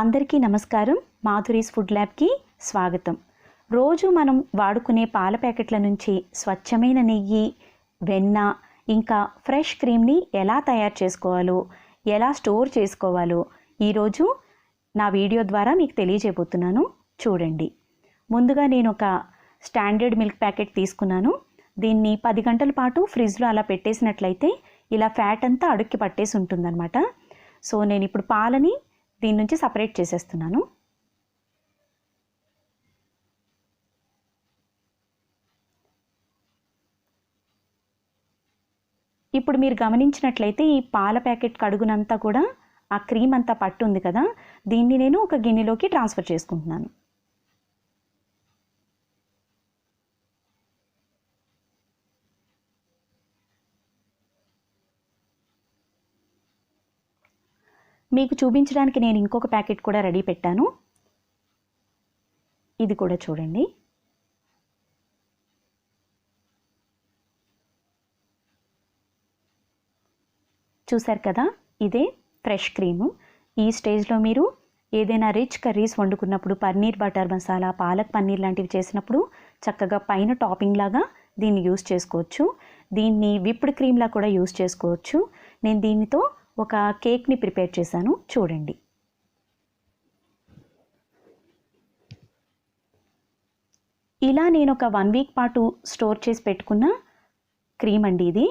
అందరికీ నమస్కారం. మాధురీస్ ఫుడ్ ల్యాబ్కి స్వాగతం. రోజు మనం వాడుకునే పాల ప్యాకెట్ల నుంచి స్వచ్ఛమైన నెయ్యి, వెన్న, ఇంకా ఫ్రెష్ క్రీమ్ని ఎలా తయారు చేసుకోవాలో, ఎలా స్టోర్ చేసుకోవాలో ఈరోజు నా వీడియో ద్వారా మీకు తెలియజేయబోతున్నాను. చూడండి. ముందుగా నేను ఒక స్టాండర్డ్ మిల్క్ ప్యాకెట్ తీసుకున్నాను. దీన్ని 10 గంటల పాటు ఫ్రిడ్జ్లో అలా పెట్టేసినట్లయితే ఇలా ఫ్యాట్ అంతా అడుక్కి పట్టేసి ఉంటుందన్నమాట. సో నేను ఇప్పుడు పాలని దీని నుంచి సపరేట్ చేసేస్తున్నాను. ఇప్పుడు మీరు గమనించినట్లయితే ఈ పాల ప్యాకెట్ కడుగునంతా కూడా ఆ క్రీమ్ అంతా పట్టుంది కదా, దీన్ని నేను ఒక గిన్నెలోకి ట్రాన్స్ఫర్ చేసుకుంటున్నాను. మీకు చూపించడానికి నేను ఇంకొక ప్యాకెట్ కూడా రెడీ పెట్టాను. ఇది కూడా చూడండి. చూసారు కదా, ఇదే ఫ్రెష్ క్రీము. ఈ స్టేజ్లో మీరు ఏదైనా రిచ్ కర్రీస్ వండుకున్నప్పుడు, పన్నీర్ బటర్ మసాలా, పాలక్ పన్నీర్ లాంటివి చేసినప్పుడు చక్కగా పైన టాపింగ్ లాగా దీన్ని యూస్ చేసుకోవచ్చు. దీన్ని విప్డ్ క్రీమ్లా కూడా యూస్ చేసుకోవచ్చు. నేను దీనితో ఒక కేక్ని ప్రిపేర్ చేశాను, చూడండి. ఇలా నేను ఒక 1 వీక్ పాటు స్టోర్ చేసి పెట్టుకున్న క్రీమ్ అండి ఇది.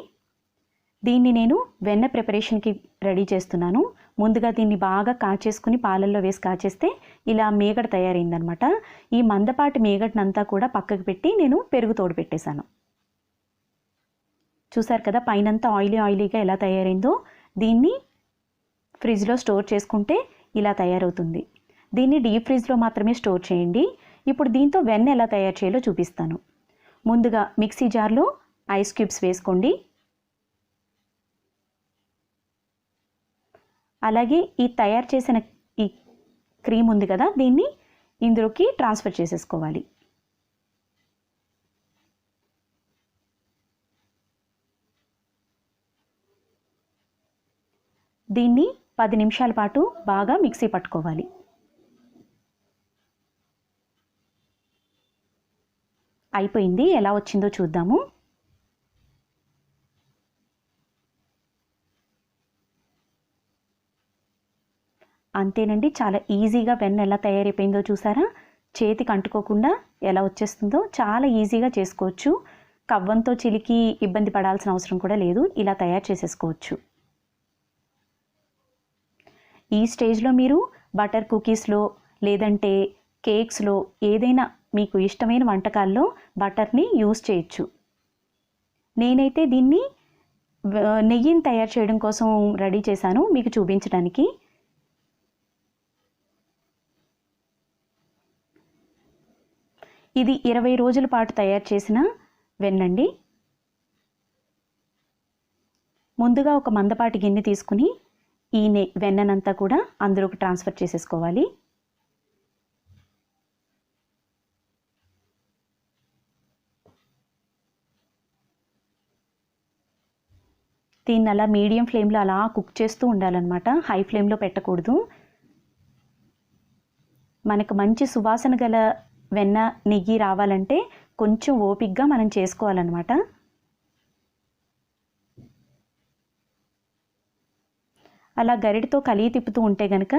దీన్ని నేను వెన్న ప్రిపరేషన్కి రెడీ చేస్తున్నాను. ముందుగా దీన్ని బాగా కాచేసుకుని పాలల్లో వేసి కాచేస్తే ఇలా మేగడ తయారైందనమాట. ఈ మందపాటి మేగడనంతా కూడా పక్కకు పెట్టి నేను పెరుగు తోడు పెట్టేశాను. చూసారు కదా, పైనంతా ఆయిలీగా ఎలా తయారైందో. దీన్ని ఫ్రిడ్జ్లో స్టోర్ చేసుకుంటే ఇలా తయారవుతుంది. దీన్ని డీప్ ఫ్రిడ్జ్లో మాత్రమే స్టోర్ చేయండి. ఇప్పుడు దీంతో వెన్న ఎలా తయారు చేయాలో చూపిస్తాను. ముందుగా మిక్సీ జార్లో ఐస్ క్యూబ్స్ వేసుకోండి. అలాగే ఈ తయారు చేసిన ఈ క్రీమ్ ఉంది కదా, దీన్ని ఇందులోకి ట్రాన్స్ఫర్ చేసేసుకోవాలి. దీన్ని 10 నిమిషాల పాటు బాగా మిక్సీ పట్టుకోవాలి. అయిపోయింది. ఎలా వచ్చిందో చూద్దాము. అంతేనండి, చాలా ఈజీగా వెన్న ఎలా తయారైపోయిందో చూసారా. చేతికి అంటుకోకుండా ఎలా వచ్చేస్తుందో చాలా ఈజీగా చేసుకోవచ్చు. కవ్వంతో చిలికి ఇబ్బంది పడాల్సిన అవసరం కూడా లేదు. ఇలా తయారు చేసేసుకోవచ్చు. ఈ స్టేజ్లో మీరు బటర్ కుకీస్లో లేదంటే కేక్స్లో ఏదైనా మీకు ఇష్టమైన వంటకాల్లో బటర్ని యూస్ చేయొచ్చు. నేనైతే దీన్ని నెయ్యిని తయారు చేయడం కోసం రెడీ చేశాను మీకు చూపించడానికి. ఇది 20 రోజుల పాటు తయారు చేసిన వెన్నండి. ముందుగా ఒక మందపాటి గిన్నె తీసుకుని ఈ వెన్ననంతా కూడా అందులోకి ట్రాన్స్ఫర్ చేసేసుకోవాలి. దీన్ని అలా మీడియం ఫ్లేమ్లో అలా కుక్ చేస్తూ ఉండాలన్నమాట. హై ఫ్లేమ్లో పెట్టకూడదు. మనకు మంచి సువాసన గల వెన్న, నెయ్యి రావాలంటే కొంచెం ఓపికగా మనం చేసుకోవాలన్నమాట. అలా గరిటతో కలిగి తిప్పుతూ ఉంటే కనుక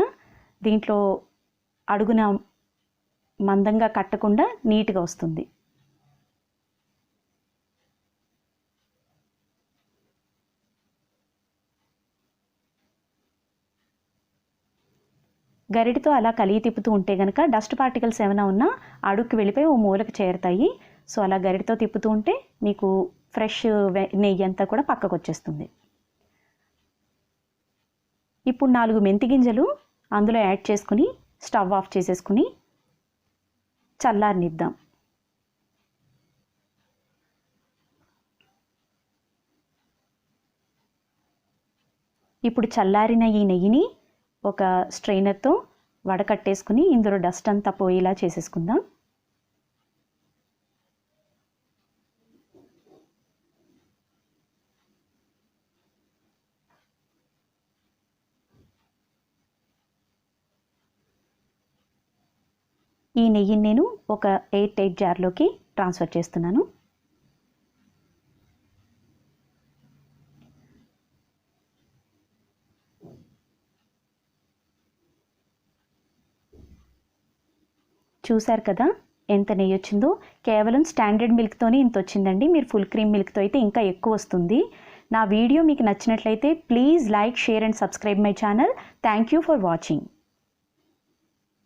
దీంట్లో అడుగున మందంగా కట్టకుండా నీట్గా వస్తుంది. గరిటతో అలా కలిగి తిప్పుతూ ఉంటే కనుక డస్ట్ పార్టికల్స్ ఏమైనా ఉన్నా అడుగుకి వెళ్ళిపోయి ఓ మూలకు చేరుతాయి. సో అలా గరిటతో తిప్పుతూ ఉంటే మీకు ఫ్రెష్ నెయ్యి అంతా కూడా పక్కకు వచ్చేస్తుంది. ఇప్పుడు 4 మెంతి గింజలు అందులో యాడ్ చేసుకుని స్టవ్ ఆఫ్ చేసేసుకుని చల్లారనిద్దాం. ఇప్పుడు చల్లారిన ఈ నెయ్యిని ఒక స్ట్రైనర్తో వడకట్టేసుకుని ఇందులో డస్ట్ అంతా పోయేలా చేసేసుకుందాం. ఈ నెయ్యిని నేను ఒక ఎయిర్ టైట్ జార్లోకి ట్రాన్స్ఫర్ చేస్తున్నాను. చూసారు కదా ఎంత నెయ్యి వచ్చిందో. కేవలం స్టాండర్డ్ మిల్క్తోనే ఇంత వచ్చిందండి. మీరు ఫుల్ క్రీమ్ మిల్క్తో అయితే ఇంకా ఎక్కువ వస్తుంది. నా వీడియో మీకు నచ్చినట్లయితే please like, share and subscribe my channel. Thank you for watching.